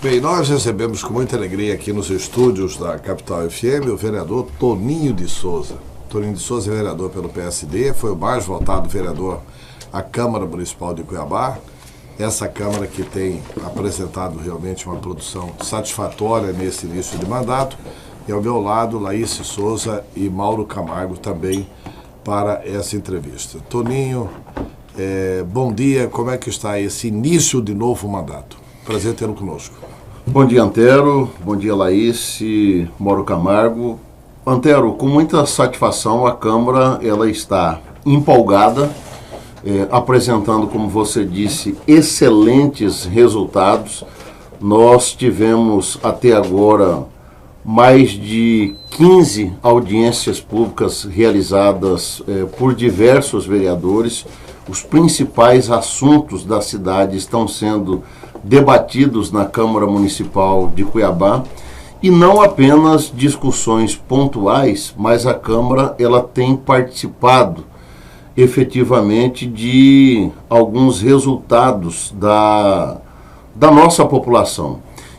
Bem, nós recebemos com muita alegria aqui nos estúdios da Capital FM o vereador Toninho de Souza. Toninho de Souza é vereador pelo PSD, foi o mais votado vereador à Câmara Municipal de Cuiabá. Essa Câmara que tem apresentado realmente uma produção satisfatória nesse início de mandato. E ao meu lado, Laís Souza e Mauro Camargo também para essa entrevista. Toninho, bom dia, como é que está esse início de novo mandato? Prazer tê-lo conosco. Bom dia, Antero. Bom dia, Laís, Mauro Camargo. Antero, com muita satisfação, a Câmara ela está empolgada, apresentando, como você disse, excelentes resultados. Nós tivemos até agora mais de 15 audiências públicas realizadas por diversos vereadores. Os principais assuntos da cidade estão sendo debatidos na Câmara Municipal de Cuiabá, e não apenas discussões pontuais, mas a Câmara ela tem participado efetivamente de alguns resultados da nossa população.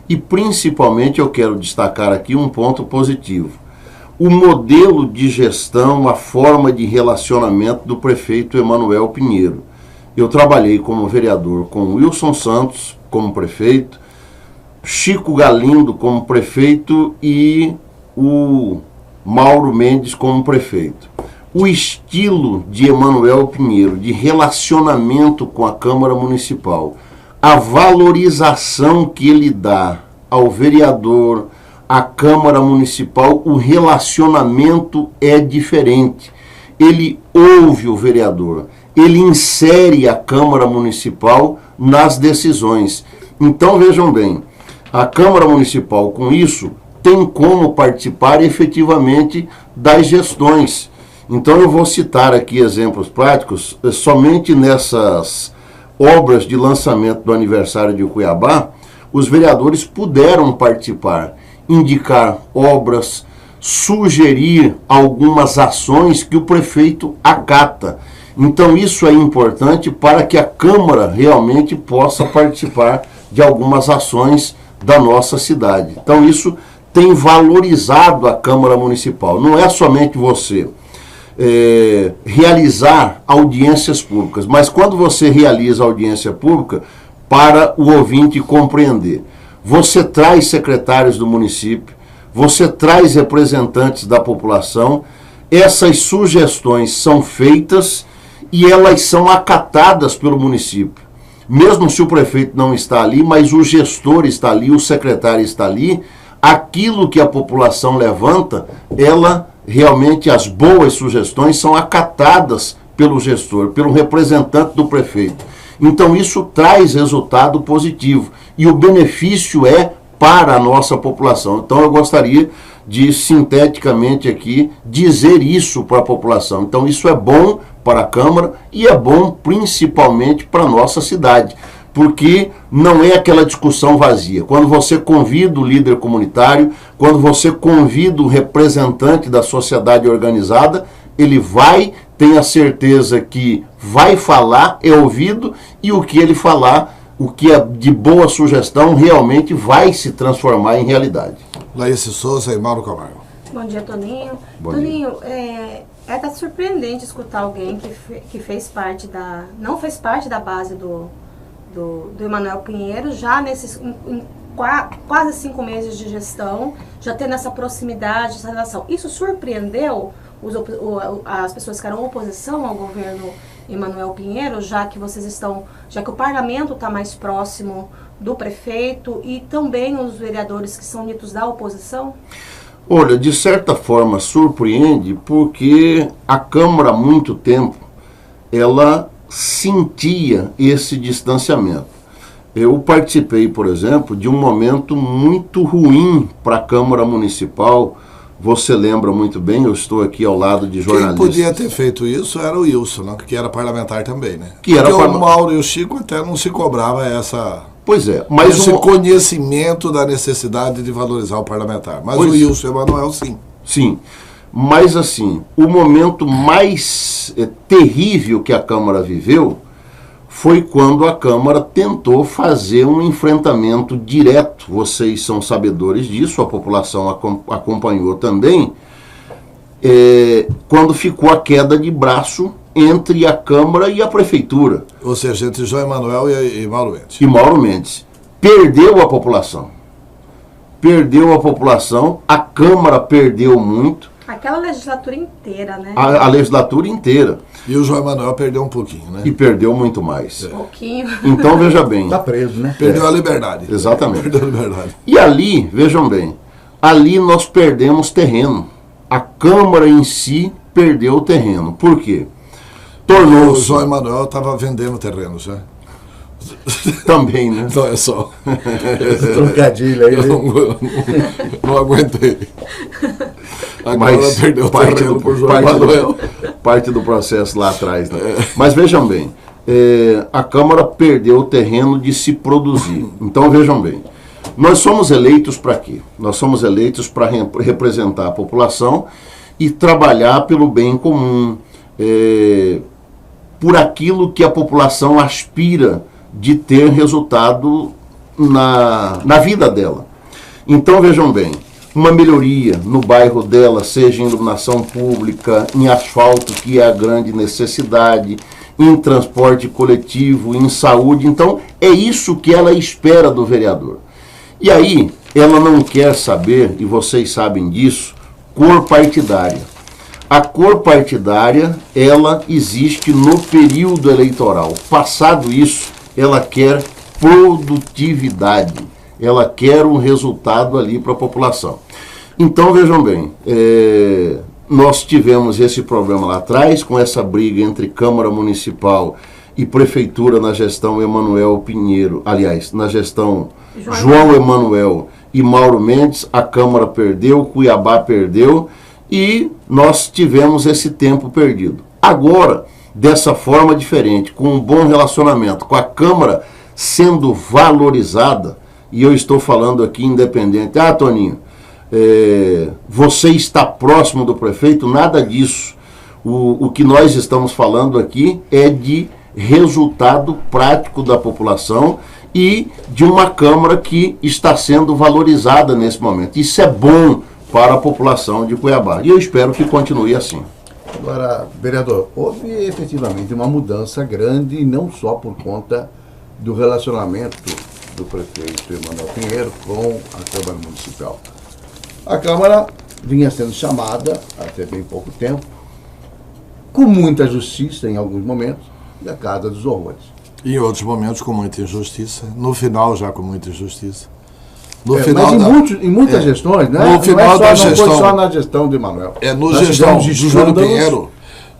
E principalmente eu quero destacar aqui um ponto positivo: o modelo de gestão, a forma de relacionamento do prefeito Emanuel Pinheiro. Eu trabalhei como vereador com Wilson Santos como prefeito, Chico Galindo como prefeito e o Mauro Mendes como prefeito. O estilo de Emanuel Pinheiro, de relacionamento com a Câmara Municipal, a valorização que ele dá ao vereador, à Câmara Municipal, o relacionamento é diferente. Ele ouve o vereador, ele insere a Câmara Municipal nas decisões. Então, vejam bem, a Câmara Municipal, com isso, tem como participar efetivamente das gestões. Então, eu vou citar aqui exemplos práticos. Somente nessas obras de lançamento do aniversário de Cuiabá, os vereadores puderam participar, indicar obras, sugerir algumas ações que o prefeito acata. Então isso é importante para que a Câmara realmente possa participar de algumas ações da nossa cidade. Então isso tem valorizado a Câmara Municipal. Não é somente você realizar audiências públicas, mas quando você realiza audiência pública, para o ouvinte compreender, você traz secretários do município, você traz representantes da população, essas sugestões são feitas e elas são acatadas pelo município. Mesmo se o prefeito não está ali, mas o gestor está ali, o secretário está ali, aquilo que a população levanta, realmente as boas sugestões são acatadas pelo gestor, pelo representante do prefeito. Então isso traz resultado positivo e o benefício é para a nossa população. Então eu gostaria de, sinteticamente aqui, dizer isso para a população. Então isso é bom para a Câmara e é bom principalmente para a nossa cidade, porque não é aquela discussão vazia. Quando você convida o líder comunitário, quando você convida o representante da sociedade organizada, ele vai, tenha certeza que vai falar, é ouvido, e o que ele falar, o que é de boa sugestão, realmente vai se transformar em realidade. Laís Souza e Mauro Camargo. Bom dia, Toninho. Bom Toninho, é até surpreendente escutar alguém que fez parte não fez parte da base do Emanuel Pinheiro, já nesses quase 5 meses de gestão, já tendo essa proximidade, essa relação. Isso surpreendeu as pessoas que eram oposição ao governo Emanuel Pinheiro, já que o parlamento está mais próximo do prefeito e também os vereadores que são ditos da oposição? Olha, de certa forma surpreende, porque a Câmara há muito tempo ela sentia esse distanciamento. Eu participei, por exemplo, de um momento muito ruim para a Câmara Municipal. Você lembra muito bem, eu estou aqui ao lado de jornalistas. Quem podia ter feito isso era o Wilson, né? Que era parlamentar também, né? Porque o Mauro e o Chico até não se cobrava Pois é, mas esse conhecimento da necessidade de valorizar o parlamentar. Mas o Wilson e o Emanuel, sim. Sim, mas assim, o momento mais terrível que a Câmara viveu foi quando a Câmara tentou fazer um enfrentamento direto. Vocês são sabedores disso, a população acompanhou também, quando ficou a queda de braço entre a Câmara e a Prefeitura. Ou seja, entre João Emanuel e Mauro Mendes. E Mauro Mendes. Perdeu a população. Perdeu a população, a Câmara perdeu muito. Aquela legislatura inteira, né? A legislatura inteira. E o João Emanuel perdeu um pouquinho, né? E perdeu muito mais. Um pouquinho. Então, veja bem. Está preso, né? Perdeu a liberdade. Exatamente. Perdeu a liberdade. E ali, vejam bem, ali nós perdemos terreno. A Câmara em si perdeu o terreno. Por quê? O Tornou-se... João Emanuel estava vendendo terreno já. Também, né? Então é só. Esse trocadilho aí. Eu não aguentei. Agora Mas perdeu o terreno por João parte Emanuel. parte do processo lá atrás. Né? Mas vejam bem, a Câmara perdeu o terreno de se produzir. Então vejam bem, nós somos eleitos para quê? Nós somos eleitos para representar a população e trabalhar pelo bem comum, por aquilo que a população aspira de ter resultado na vida dela. Então vejam bem, uma melhoria no bairro dela, seja em iluminação pública, em asfalto, que é a grande necessidade, em transporte coletivo, em saúde. Então, é isso que ela espera do vereador. E aí, ela não quer saber, e vocês sabem disso, cor partidária. A cor partidária, ela existe no período eleitoral. Passado isso, ela quer produtividade. Ela quer um resultado ali para a população. Então, vejam bem, nós tivemos esse problema lá atrás, com essa briga entre Câmara Municipal e Prefeitura na gestão Emanuel Pinheiro, aliás, na gestão João Emanuel e Mauro Mendes. A Câmara perdeu, Cuiabá perdeu e nós tivemos esse tempo perdido. Agora, dessa forma diferente, com um bom relacionamento, com a Câmara sendo valorizada, e eu estou falando aqui independente. Ah, Toninho, você está próximo do prefeito? Nada disso. O que nós estamos falando aqui é de resultado prático da população e de uma Câmara que está sendo valorizada nesse momento. Isso é bom para a população de Cuiabá. E eu espero que continue assim. Agora, vereador, houve efetivamente uma mudança grande, e não só por conta do relacionamento do prefeito Emanuel Pinheiro com a Câmara Municipal. A Câmara vinha sendo chamada, até bem pouco tempo, com muita justiça em alguns momentos, da Casa dos Horrores. Em outros momentos com muita injustiça. No final já com muita injustiça. No Mas final em muitas gestões, né? No final da gestão, não foi só na gestão do Emanuel. No Nós gestão do tivemos Júlio escândalos. Pinheiro,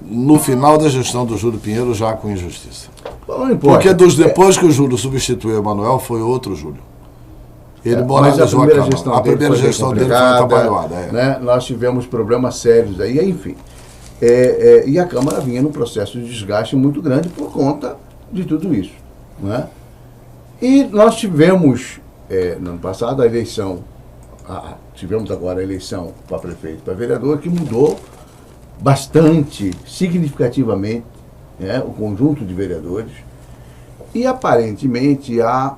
no final da gestão do Júlio Pinheiro já com injustiça. Não importa. Porque depois que o Júlio substituiu o Emanuel, foi outro Júlio. Ele mas moralizou a primeira gestão A dele primeira foi gestão dele foi complicada, trabalhada. né? Nós tivemos problemas sérios aí, enfim. E a Câmara vinha num processo de desgaste muito grande por conta de tudo isso. Né? E nós tivemos, no ano passado, a eleição, tivemos agora a eleição para prefeito e para vereador, que mudou bastante, significativamente, né, o conjunto de vereadores. E aparentemente há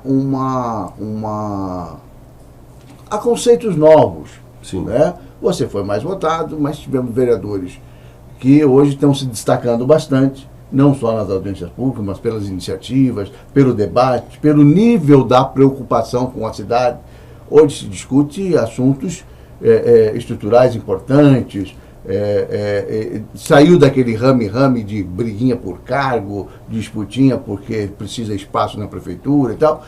há conceitos novos. Sim. Né? Você foi mais votado, mas tivemos vereadores que hoje estão se destacando bastante, não só nas audiências públicas, mas pelas iniciativas, pelo debate, pelo nível da preocupação com a cidade. Hoje se discute assuntos estruturais importantes, saiu daquele rame-rame de briguinha por cargo, disputinha porque precisa espaço na prefeitura e tal.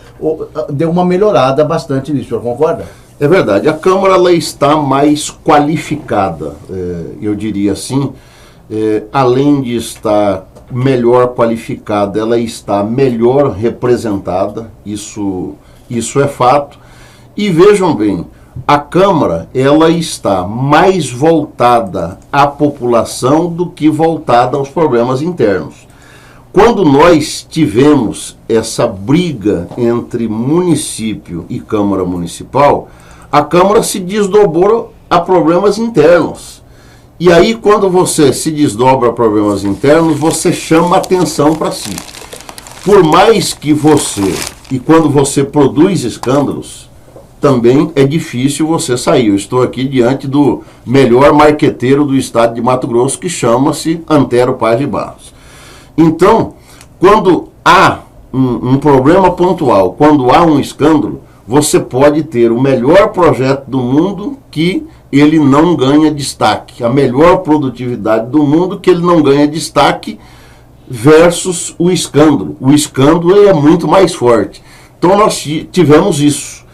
Deu uma melhorada bastante nisso, o senhor concorda? É verdade, a Câmara ela está mais qualificada, eu diria assim, além de estar melhor qualificada, ela está melhor representada, isso é fato. E vejam bem, a Câmara ela está mais voltada à população do que voltada aos problemas internos. Quando nós tivemos essa briga entre município e Câmara Municipal, a Câmara se desdobrou a problemas internos. E aí, quando você se desdobra a problemas internos, você chama atenção para si. por mais que e quando você produz escândalos, também é difícil você sair. Eu estou aqui diante do melhor marqueteiro do estado de Mato Grosso, que chama-se Antero Paz de Barros. Então, quando há um problema pontual, quando há um escândalo, você pode ter o melhor projeto do mundo que ele não ganha destaque, a melhor produtividade do mundo que ele não ganha destaque versus o escândalo. O escândalo é muito mais forte. Então nós tivemos isso,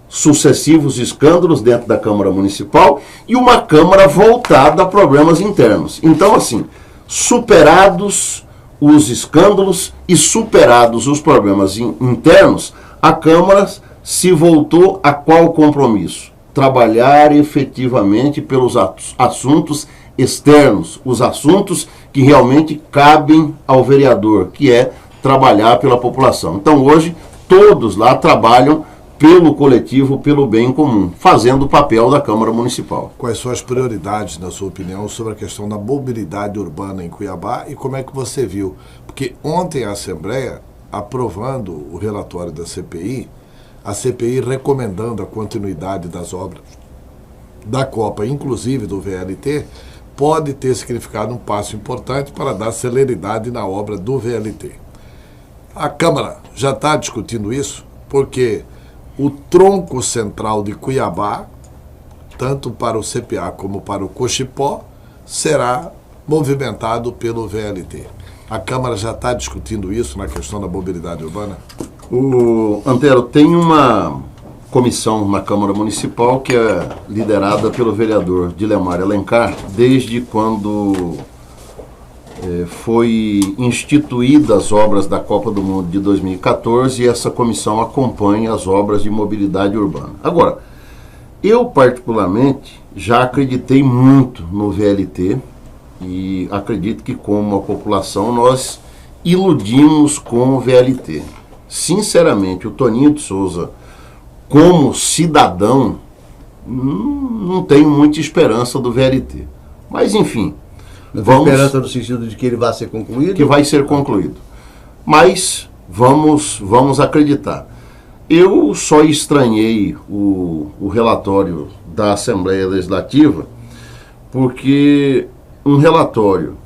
sucessivos escândalos dentro da Câmara Municipal e uma Câmara voltada a problemas internos. Então, assim, superados os escândalos e superados os problemas internos, a Câmara se voltou a qual compromisso? Trabalhar efetivamente pelos assuntos externos, os assuntos que realmente cabem ao vereador, que é trabalhar pela população. Então, hoje, todos lá trabalham pelo coletivo, pelo bem comum, fazendo o papel da Câmara Municipal. Quais são as prioridades, na sua opinião, sobre a questão da mobilidade urbana em Cuiabá e como é que você viu? Porque ontem a Assembleia, aprovando o relatório da CPI, a CPI recomendando a continuidade das obras da Copa, inclusive do VLT, pode ter significado um passo importante para dar celeridade na obra do VLT. A Câmara já está discutindo isso, porque o tronco central de Cuiabá, tanto para o CPA como para o Cochipó, será movimentado pelo VLT. A Câmara já está discutindo isso na questão da mobilidade urbana? Antero, tem uma comissão na Câmara Municipal que é liderada pelo vereador Dilemar Alencar, desde quando foi instituídas as obras da Copa do Mundo de 2014 e essa comissão acompanha as obras de mobilidade urbana. Agora, eu particularmente já acreditei muito no VLT e acredito que como a população nós iludimos com o VLT. Sinceramente, o Toninho de Souza, como cidadão, não tenho muita esperança do VLT. Mas, enfim, esperança no sentido de que ele vai ser concluído? Que vai ser concluído. Mas vamos acreditar. Eu só estranhei o relatório da Assembleia Legislativa porque um relatório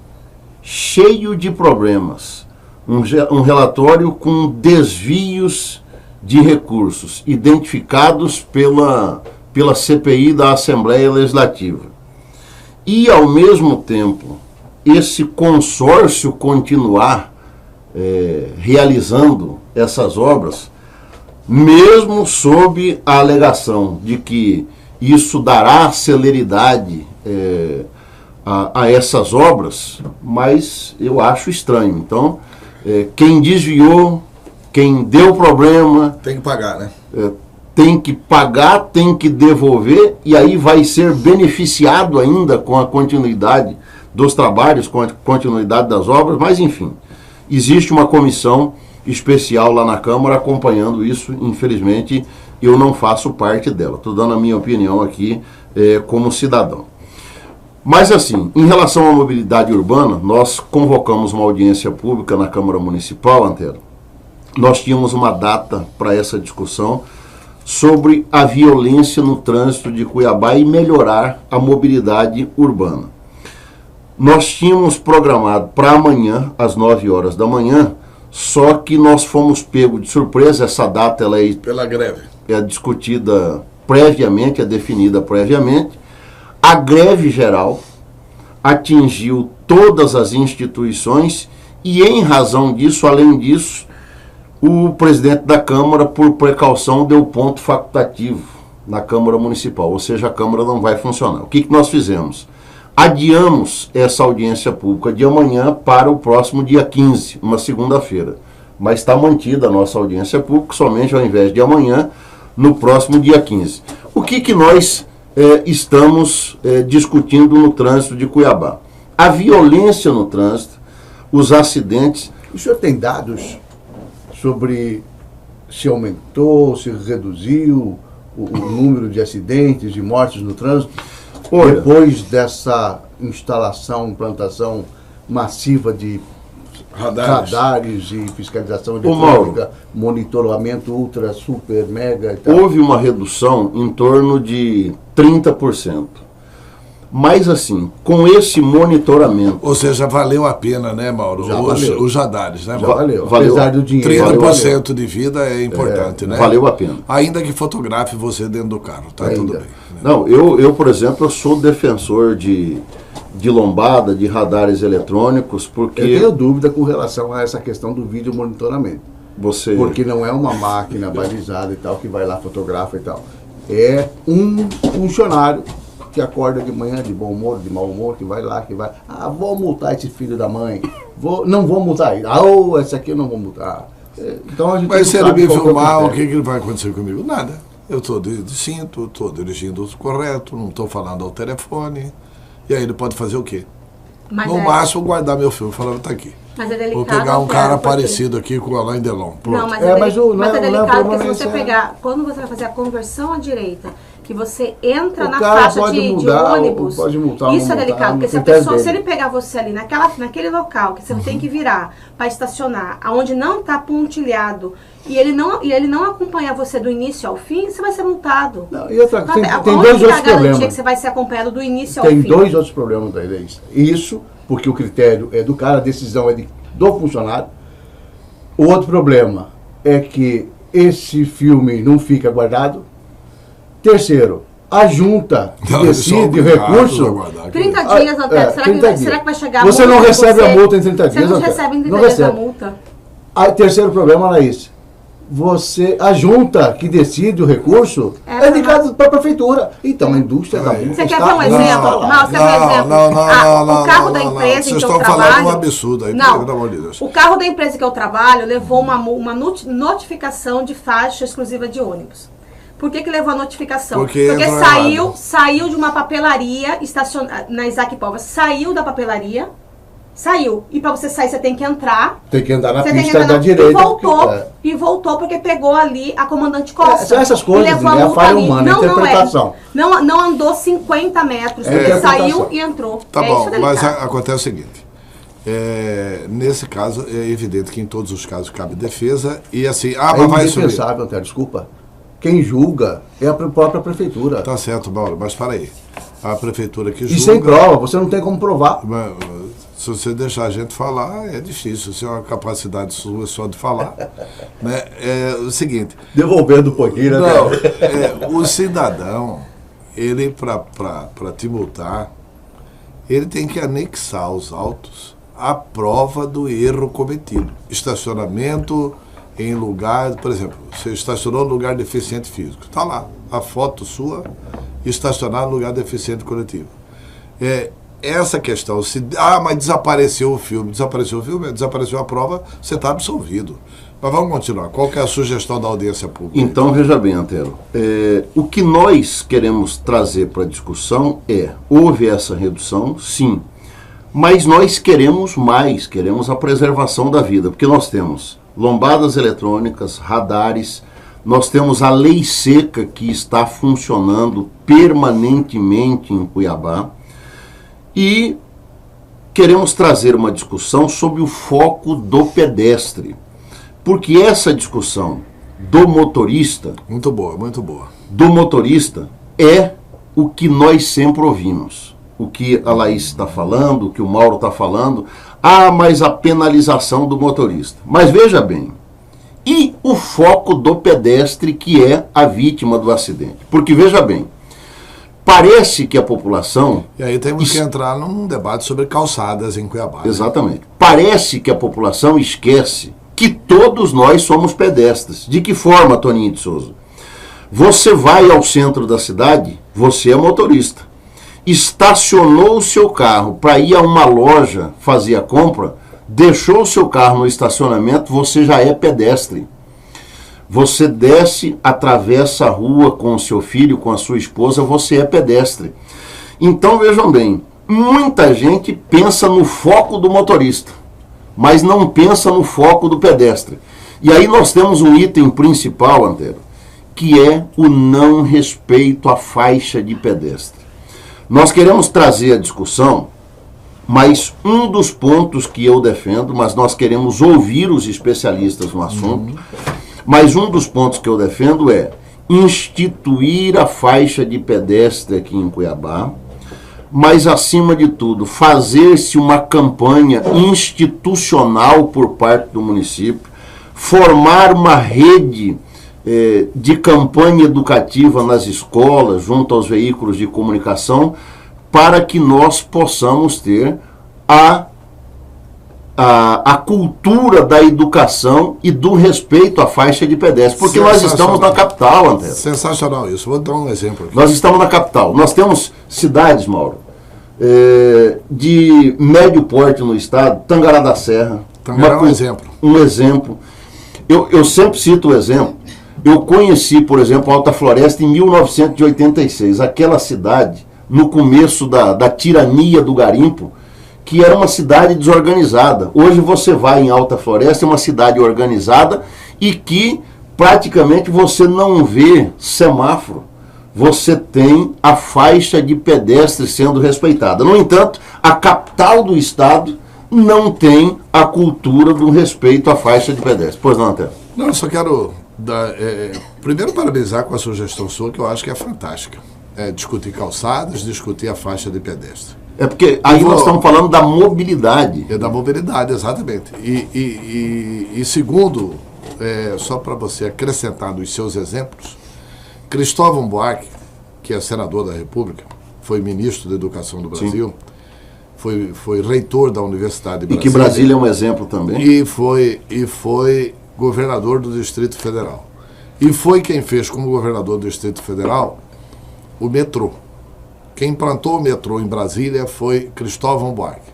cheio de problemas, um relatório com desvios de recursos identificados pela CPI da Assembleia Legislativa. E, ao mesmo tempo, esse consórcio continuar realizando essas obras, mesmo sob a alegação de que isso dará celeridade a essas obras, mas eu acho estranho. Então, quem desviou, quem deu problema... Tem que pagar, né? Tem que pagar, tem que devolver, e aí vai ser beneficiado ainda com a continuidade dos trabalhos, com a continuidade das obras, mas enfim, existe uma comissão especial lá na Câmara acompanhando isso. Infelizmente, eu não faço parte dela. Estou dando a minha opinião aqui como cidadão. Mas assim, em relação à mobilidade urbana, nós convocamos uma audiência pública na Câmara Municipal, Antero. Nós tínhamos uma data para essa discussão sobre a violência no trânsito de Cuiabá e melhorar a mobilidade urbana. Nós tínhamos programado para amanhã, às 9 horas da manhã, só que nós fomos pegos de surpresa. Essa data ela pela greve. É discutida previamente, é definida previamente. A greve geral atingiu todas as instituições e, em razão disso, além disso, o presidente da Câmara, por precaução, deu ponto facultativo na Câmara Municipal, ou seja, a Câmara não vai funcionar. O que nós fizemos? Adiamos essa audiência pública de amanhã para o próximo dia 15, uma segunda-feira. Mas está mantida a nossa audiência pública, somente ao invés de amanhã, no próximo dia 15. O que nós estamos discutindo no trânsito de Cuiabá? A violência no trânsito, os acidentes. O senhor tem dados sobre se aumentou, se reduziu o número de acidentes, de mortes no trânsito, depois dessa implantação massiva de radares e fiscalização eletrônica, monitoramento ultra, super, mega e tal. Houve uma redução em torno de 30%. Mas assim, com esse monitoramento... Ou seja, valeu a pena, né, Mauro? Já valeu. Os radares, né, Já Mauro? valeu. Valeu. Apesar do dinheiro. 30% de vida é importante, né? Valeu a pena. Ainda que fotografe você dentro do carro, tá Ainda. tudo bem. Né? Não, eu, por exemplo, eu sou defensor de lombada, de radares eletrônicos, porque Eu tenho dúvida com relação a essa questão do vídeo monitoramento. você... Porque não é uma máquina balizada e tal, que vai lá, fotografa e tal. É um funcionário que acorda de manhã de bom humor, de mau humor, que vai lá, que vai... Ah, vou multar esse filho da mãe. Não vou multar ele. Ah, esse aqui eu não vou multar. Então a gente Mas se não ele sabe me qual que é o filmar, o critério. que vai acontecer comigo? Nada. Eu estou de cinto, estou dirigindo correto, não estou falando ao telefone. E aí ele pode fazer o quê? Mas No é- máximo, guardar meu filme, falando, tá aqui. Mas é delicado. Vou pegar um cara porque- parecido aqui com o Alain Delon. Pronto. Não, mas É, é, mas o- não mas é- é não é delicado porque se problema, você isso é- pegar, quando você vai fazer a conversão à direita, que você entra O na cara faixa pode de mudar, ônibus, pode multar ou isso não é multar, delicado, no porque se a critério pessoa, se dele. ele pegar você ali naquele local que você tem que virar para estacionar, aonde não está pontilhado, e ele não acompanhar você do início ao fim, você vai ser multado. Não, e outra, tem Onde dois que tá outros a garantia problemas. que você vai ser acompanhado do início ao Tem fim? dois outros problemas da lei. Isso, porque o critério é do cara, a decisão é do funcionário. O outro problema é que esse filme não fica guardado. Terceiro, a junta que Não, eles são decide o obrigados a recurso... guardar. 30 Ah, dias, Antero, é, será, 30 que, será dias. que vai chegar a Você multa? não recebe a você- multa em 30 dias, Você não Antero. recebe em 30 Não dias a recebe. multa. Aí, terceiro problema, Laís. A junta que decide o recurso é ligada para a prefeitura. Então, a indústria da multa Você quer está ver um exemplo? lá. Não, você quer ver um exemplo? O carro da empresa em Vocês que eu estão trabalho... falando um absurdo aí, Não, pelo amor de Deus. o carro da empresa que eu trabalho levou uma notificação de faixa exclusiva de ônibus. Por que levou a notificação? Porque entrou saiu de uma papelaria na Isaac Palva. Saiu da papelaria, saiu. E para você sair, você tem que entrar. Tem que andar na Você tem que pista entrar da direita. E voltou porque pegou ali a comandante Costa. São essas coisas, E levou né? A multa falha ali. humana, a interpretação. Não andou 50 metros. É Ele interpretação. saiu e entrou. Tá É bom, isso mas delicado. acontece o seguinte. Nesse caso, é evidente que em todos os casos cabe defesa e assim, É mas vai subir. indefensável, Antero, desculpa. Quem julga é a própria prefeitura. Tá certo, Mauro, mas para aí. A prefeitura que E julga... sem prova, você não tem como provar. Mas, se você deixar a gente falar, é difícil. Se é uma capacidade sua só de falar. Né? É o seguinte... Devolvendo um pouquinho, né? Não, o cidadão, ele, para te multar, ele tem que anexar aos autos a prova do erro cometido. Estacionamento em lugar, por exemplo, você estacionou no lugar deficiente físico. Está lá, a foto sua, estacionar no lugar deficiente coletivo. Essa questão, mas desapareceu o filme, desapareceu a prova, você está absolvido. Mas vamos continuar. Qual que é a sugestão da audiência pública? Então, veja bem, Antero, o que nós queremos trazer para a discussão houve essa redução, sim, mas nós queremos mais, queremos a preservação da vida, porque nós temos lombadas eletrônicas, radares, nós temos a lei seca que está funcionando permanentemente em Cuiabá e queremos trazer uma discussão sobre o foco do pedestre. Porque essa discussão do motorista... Muito boa, muito boa. Do motorista é o que nós sempre ouvimos. O que a Laís está falando, o que o Mauro está falando. Mas a penalização do motorista. Mas veja bem, e o foco do pedestre que é a vítima do acidente? Porque veja bem, parece que a população... E aí temos que entrar num debate sobre calçadas em Cuiabá. Né? Exatamente. Parece que a população esquece que todos nós somos pedestres. De que forma, Toninho de Souza? Você vai ao centro da cidade, você é motorista. Estacionou o seu carro para ir a uma loja fazer a compra, deixou o seu carro no estacionamento, você já é pedestre. Você desce, atravessa a rua com o seu filho, com a sua esposa, você é pedestre. Então, vejam bem, muita gente pensa no foco do motorista, mas não pensa no foco do pedestre. E aí nós temos um item principal, Antero, que é o não respeito à faixa de pedestre. Nós queremos trazer a discussão Mas um dos pontos que eu defendo, mas nós queremos ouvir os especialistas no assunto, mas um dos pontos que eu defendo é instituir a faixa de pedestre aqui em Cuiabá, mas, acima de tudo, fazer-se uma campanha institucional por parte do município, formar uma rede de campanha educativa nas escolas, junto aos veículos de comunicação, para que nós possamos ter a cultura da educação e do respeito à faixa de pedestre. Porque nós estamos na capital, Antero. Sensacional isso. Vou dar um exemplo aqui. Nós estamos na capital. Nós temos cidades, Mauro, de médio porte no estado, Tangará da Serra. Tangará é um exemplo. Um exemplo. Eu sempre cito o exemplo. Eu conheci, por exemplo, Alta Floresta em 1986. Aquela cidade, no começo da tirania do garimpo, que era uma cidade desorganizada. Hoje você vai em Alta Floresta, é uma cidade organizada e que praticamente você não vê semáforo. Você tem a faixa de pedestre sendo respeitada. No entanto, a capital do estado não tem a cultura do respeito à faixa de pedestre. Pois não, Antero? Não, eu só quero primeiro parabenizar com a sugestão sua, que eu acho que é fantástica. Discutir calçadas, discutir a faixa de pedestre. É porque aí nós estamos falando da mobilidade. É da mobilidade, exatamente. E segundo, só para você acrescentar nos seus exemplos, Cristóvão Buarque, que é senador da República, foi ministro da Educação do Brasil, foi reitor da Universidade de Brasília. E que Brasília é um exemplo também. E foi governador do Distrito Federal. E foi quem fez como governador do Distrito Federal o metrô. Quem implantou o metrô em Brasília foi Cristóvão Buarque.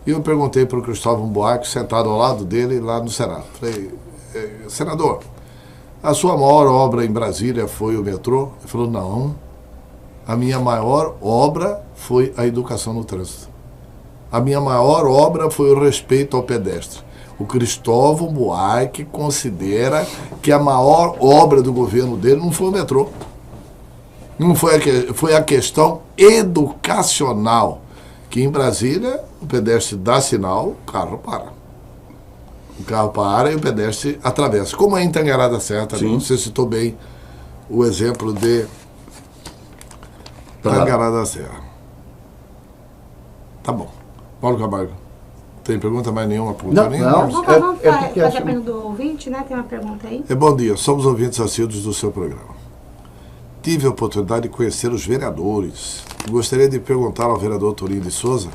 E eu perguntei para o Cristóvão Buarque, sentado ao lado dele lá no Senado. Falei, senador, a sua maior obra em Brasília foi o metrô? Ele falou, não, a minha maior obra foi a educação no trânsito. A minha maior obra foi o respeito ao pedestre. O Cristóvão Buarque considera que a maior obra do governo dele não foi o metrô. Não foi a questão educacional, que em Brasília o pedestre dá sinal, o carro para. O carro para e o pedestre atravessa. Como é em Tangará da Serra também. Você citou bem o exemplo de Tangará da Serra. Tá bom. Paulo Camargo, tem pergunta mais nenhuma? Vamos fazer a pergunta do ouvinte, né? Tem uma pergunta aí. Bom dia, somos ouvintes assíduos do seu programa. Tive a oportunidade de conhecer os vereadores. Gostaria de perguntar ao vereador Toninho de Souza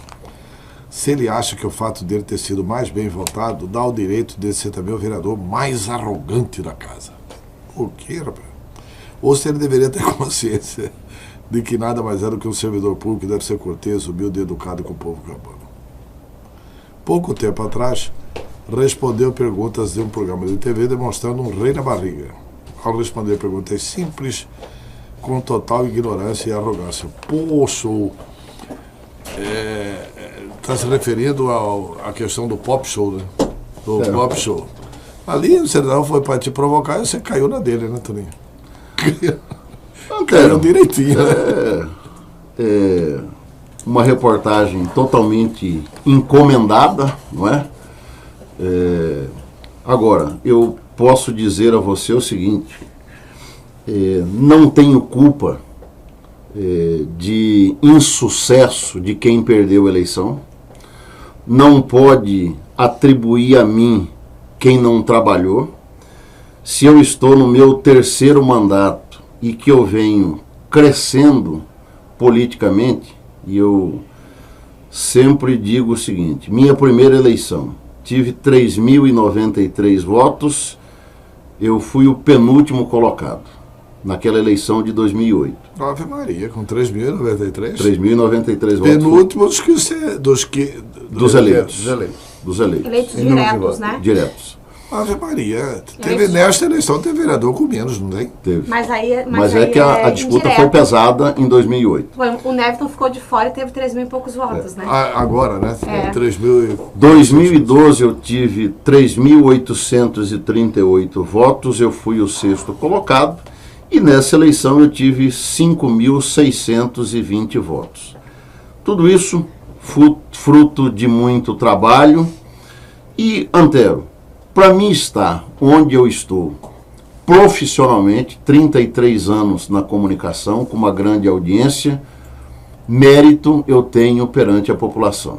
se ele acha que o fato dele ter sido mais bem votado dá o direito de ser também o vereador mais arrogante da casa. Por quê, rapaz? Ou se ele deveria ter consciência de que nada mais é do que um servidor público que deve ser cortês, humilde e educado com o povo cabano. Pouco tempo atrás, respondeu perguntas de um programa de TV demonstrando um rei na barriga. Ao responder perguntas simples, com total ignorância e arrogância. Poxa, está se referindo à questão do pop show, né? Do pop show. Ali o cidadão foi para te provocar e você caiu na dele, né, Toninho? Caiu direitinho, né? Uma reportagem totalmente encomendada, não é? Agora, eu posso dizer a você o seguinte, não tenho culpa de insucesso de quem perdeu a eleição, não pode atribuir a mim quem não trabalhou. Se eu estou no meu terceiro mandato e que eu venho crescendo politicamente, e eu sempre digo o seguinte, minha primeira eleição, tive 3.093 votos, eu fui o penúltimo colocado, naquela eleição de 2008. Ave Maria, com 3.093? 3.093 votos. Penúltimo dos eleitos. Dos eleitos. Eleitos diretos, né? Diretos. Ave Maria, nesta eleição teve vereador com menos, não tem? Teve. Mas aí que a disputa indireto. foi pesada em 2008. O Neverton ficou de fora e teve 3.000 e poucos votos, né? Agora, né? 3.000. 2012 eu tive 3.838 votos, eu fui o sexto colocado, e nessa eleição eu tive 5.620 votos. Tudo isso fruto de muito trabalho. E, Antero, para mim estar onde eu estou, profissionalmente, 33 anos na comunicação, com uma grande audiência, mérito eu tenho perante a população.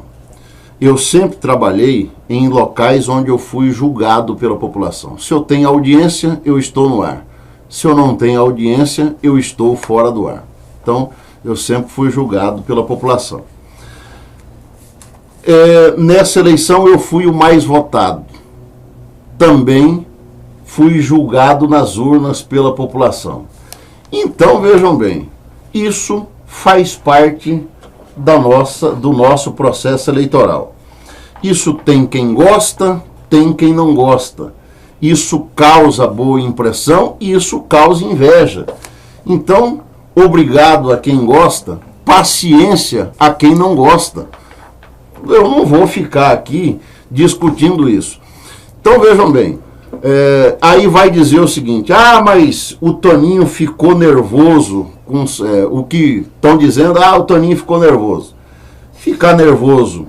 Eu sempre trabalhei em locais onde eu fui julgado pela população. Se eu tenho audiência, eu estou no ar. Se eu não tenho audiência, eu estou fora do ar. Então, eu sempre fui julgado pela população. Nessa eleição, eu fui o mais votado. Também fui julgado nas urnas pela população. Então, vejam bem, isso faz parte do nosso processo eleitoral. Isso tem quem gosta, tem quem não gosta. Isso causa boa impressão e isso causa inveja. Então, obrigado a quem gosta, paciência a quem não gosta. Eu não vou ficar aqui discutindo isso. Então, vejam bem, aí vai dizer o seguinte, mas o Toninho ficou nervoso, com o que estão dizendo, o Toninho ficou nervoso. Ficar nervoso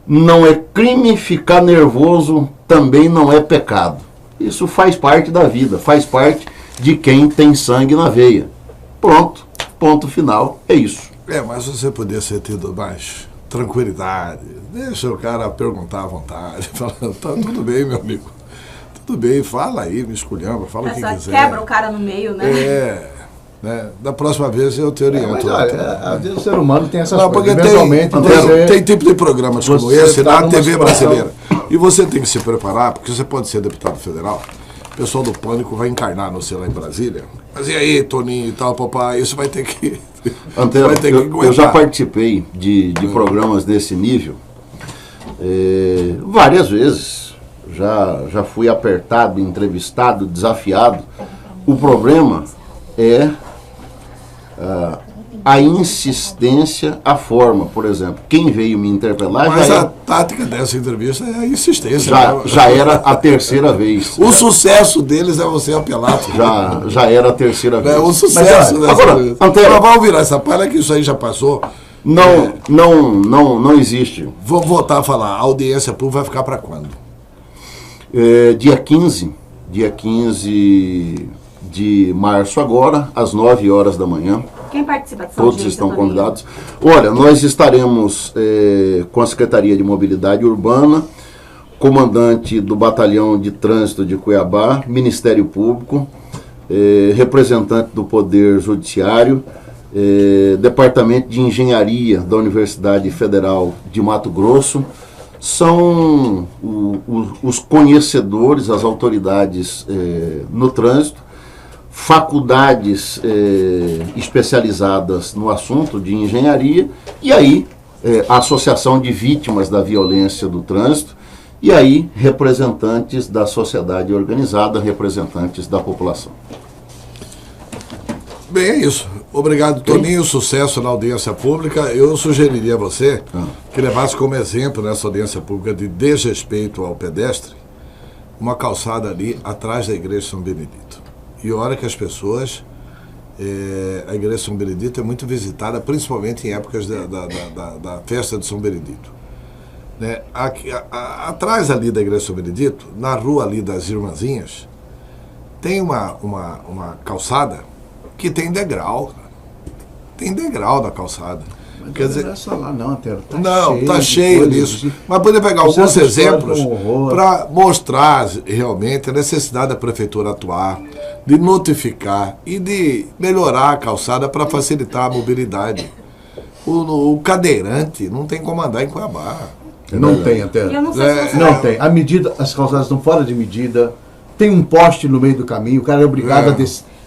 não é crime, ficar nervoso também não é pecado. Isso faz parte da vida, faz parte de quem tem sangue na veia. Pronto, ponto final, é isso. Mas você podia ter tido mais tranquilidade, deixa o cara perguntar à vontade, fala, tá tudo bem, meu amigo, tudo bem, fala aí, me esculhamba, fala o que quiser. Quebra o cara no meio, né? Da próxima vez eu te oriento. Às vezes o ser humano tem essas coisas. Porque tem tipo de programas como esse na TV brasileira. E você tem que se preparar, porque você pode ser deputado federal. O pessoal do Pânico vai encarnar no sei lá em Brasília. Mas e aí, Toninho e tal, papai, isso vai ter que... Antero, eu já participei de programas desse nível várias vezes. Já fui apertado, entrevistado, desafiado. O problema é a insistência, a forma. Por exemplo, quem veio me interpelar... Mas a tática dessa entrevista é a insistência. Já era a terceira vez. O sucesso deles é você apelar. Já era a terceira vez. O sucesso dessa agora, vez. Antero, vamos virar essa palha que isso aí já passou. Não existe. Vou voltar a falar. A audiência pública vai ficar para quando? Dia 15 de março agora, às 9 horas da manhã. Quem participa dessa Todos estão convidados. Olha, nós estaremos com a Secretaria de Mobilidade Urbana, comandante do Batalhão de Trânsito de Cuiabá, Ministério Público, representante do Poder Judiciário, Departamento de Engenharia da Universidade Federal de Mato Grosso. São os conhecedores, as autoridades no trânsito, faculdades especializadas no assunto de engenharia, e aí a Associação de Vítimas da Violência do Trânsito, e aí representantes da sociedade organizada, representantes da população. Bem, é isso. Obrigado, Toninho. Sucesso na audiência pública. Eu sugeriria a você que levasse como exemplo nessa audiência pública de desrespeito ao pedestre uma calçada ali atrás da Igreja São Benedito. E olha que as pessoas, a Igreja São Benedito é muito visitada, principalmente em épocas da festa de São Benedito. Né? Atrás ali da Igreja São Benedito, na rua ali das Irmãzinhas, tem uma calçada que tem degrau. Tem degrau na calçada. Mas quer dizer, não é só lá não, Antero. Tá cheio disso. Mas poder pegar alguns exemplos para mostrar realmente a necessidade da prefeitura atuar, de notificar e de melhorar a calçada para facilitar a mobilidade. O cadeirante não tem como andar em Cuiabá. Não tem, Antero. Não tem. A medida, as calçadas estão fora de medida. Tem um poste no meio do caminho, o cara é obrigado a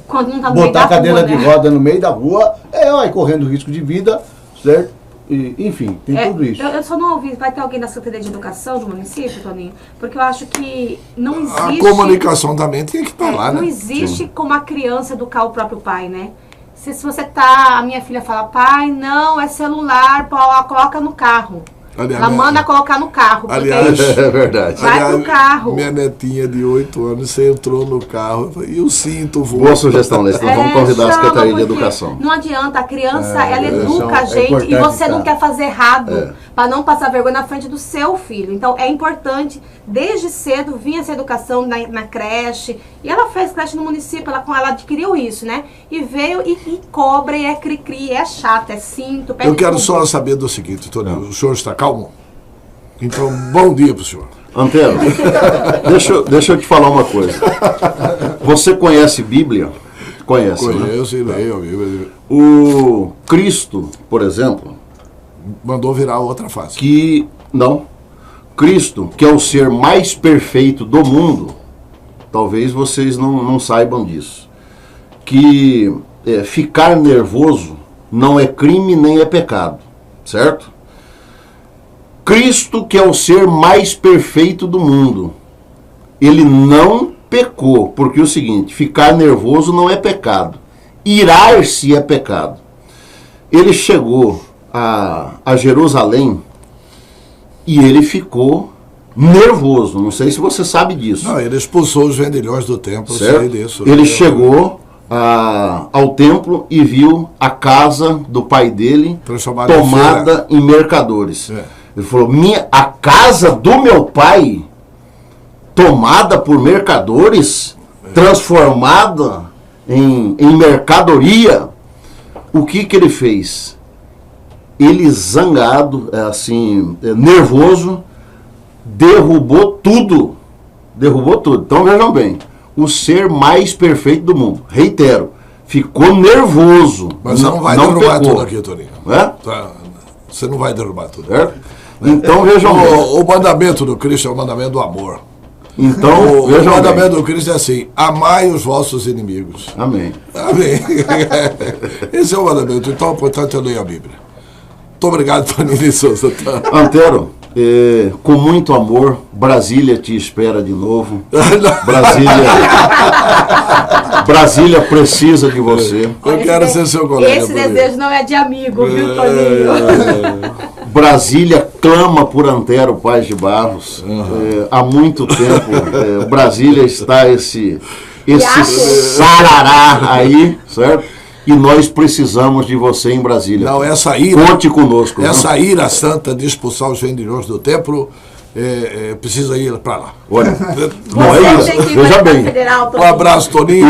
quando não tá botar a cadeira de roda no meio da rua, vai correndo risco de vida, certo? Enfim, tem tudo isso. Eu só não ouvi, vai ter alguém da Secretaria de Educação do município, Toninho? Porque eu acho que não existe... A comunicação também tem que estar lá, né? Não existe como a criança educar o próprio pai, né? Se você a minha filha fala, pai, não, é celular, coloca no carro. Aliás, Ela manda colocar no carro. porque aliás, É verdade. Vai pro carro. Minha netinha de 8 anos, você entrou no carro, eu falei, e o cinto voa? Boa sugestão, Leite. Nós vamos convidar a chama, Secretaria de porque Educação. Não adianta, a criança, ela educação educa a é gente e importante, você não tá? quer fazer errado para não passar vergonha na frente do seu filho. Então é importante, desde cedo, vir essa educação na creche. E ela fez creche no município, ela adquiriu isso, né? E veio e cobra, e é cri-cri, é chato, é cinto, pede Eu quero tudo. só saber do seguinte, Toninho, o senhor está calmo? Então, bom dia para o senhor. Antero, deixa eu te falar uma coisa. Você conhece Bíblia? Conhece, né? Conheço e leio a Bíblia. O Cristo, por exemplo, Mandou virar outra face. Cristo, que é o ser mais perfeito do mundo, talvez vocês não saibam disso, que ficar nervoso não é crime nem é pecado, certo? Cristo, que é o ser mais perfeito do mundo, ele não pecou, porque é o seguinte, ficar nervoso não é pecado, irar-se é pecado. Ele chegou a Jerusalém e ele ficou nervoso, não sei se você sabe disso. Não, ele expulsou os vendilhões do templo, eu Certo? sei disso. Ele chegou ao templo e viu a casa do pai dele Transformada em tomada em mercadores. É. Ele falou, a casa do meu pai tomada por mercadores, transformada em mercadoria. O que ele fez? Ele zangado, nervoso, derrubou tudo. Então vejam bem, o ser mais perfeito do mundo, reitero, ficou nervoso. Mas você não vai derrubar pecou. tudo aqui, Toninho. É? Tá, você não vai derrubar tudo. Certo? Então vejam bem. O mandamento do Cristo é o mandamento do amor. Então O vejam mandamento bem. do Cristo é assim: amai os vossos inimigos. Amém. Amém. Esse é o mandamento. Então, portanto, eu leio a Bíblia. Muito obrigado, Toninho de Souza. Antero, com muito amor, Brasília te espera de novo. Brasília precisa de você. Eu quero ser seu colega. Esse Toninho. desejo não é de amigo, viu, Toninho? Brasília clama por Antero Paz de Barros. Há muito tempo, Brasília está esse sarará aí, certo? E nós precisamos de você em Brasília. Não, essa ira. Conte conosco. Essa ira santa de expulsar os vendilhões do templo precisa ir para lá. Olha, não é Você isso. tem que ir Veja pra bem. Federal, Um abraço, Toninho.